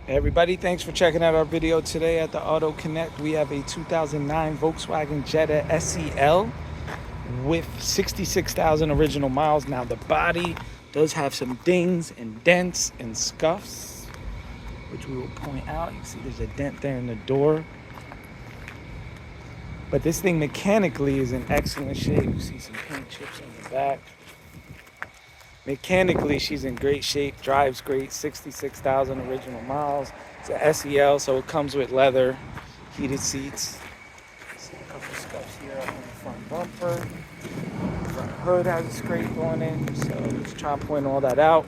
Hey everybody, thanks for checking out our video today at the Auto Connect. We have a 2009 Volkswagen Jetta SEL with 66,000 original miles. Now the body does have some dings and dents and scuffs, which we will point out. You can see there's a dent there in the door. But this thing mechanically is in excellent shape. You see some paint chips on the back. Mechanically, she's in great shape, drives great, 66,000 original miles. It's an SEL, so it comes with leather, heated seats. See a couple scuffs here up on the front bumper. Front hood has a scrape on it, so let's try and point all that out.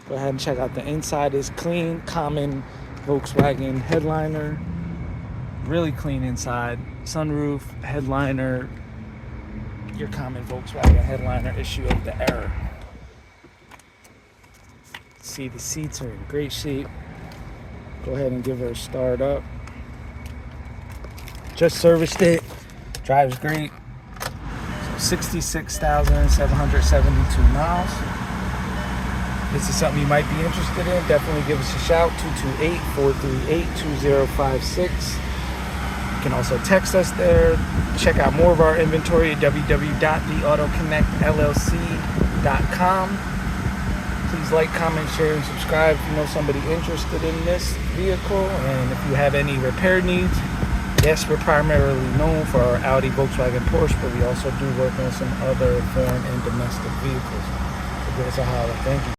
Go ahead and check out the inside. It's clean, common Volkswagen headliner. Really clean inside. Sunroof, headliner. Your common Volkswagen headliner, issue of the era. See, the seats are in great shape. Go ahead and give her a start up. Just serviced it. Drives great. So 66,772 miles. This is something you might be interested in. Definitely give us a shout. 228-438-2056. You can also text us there. Check out more of our inventory at www.theautoconnectllc.com. Please like, comment, share, and subscribe if you know somebody interested in this vehicle. And if you have any repair needs, yes, we're primarily known for our Audi, Volkswagen, Porsche, but we also do work on some other foreign and domestic vehicles. So give us a holler. Thank you.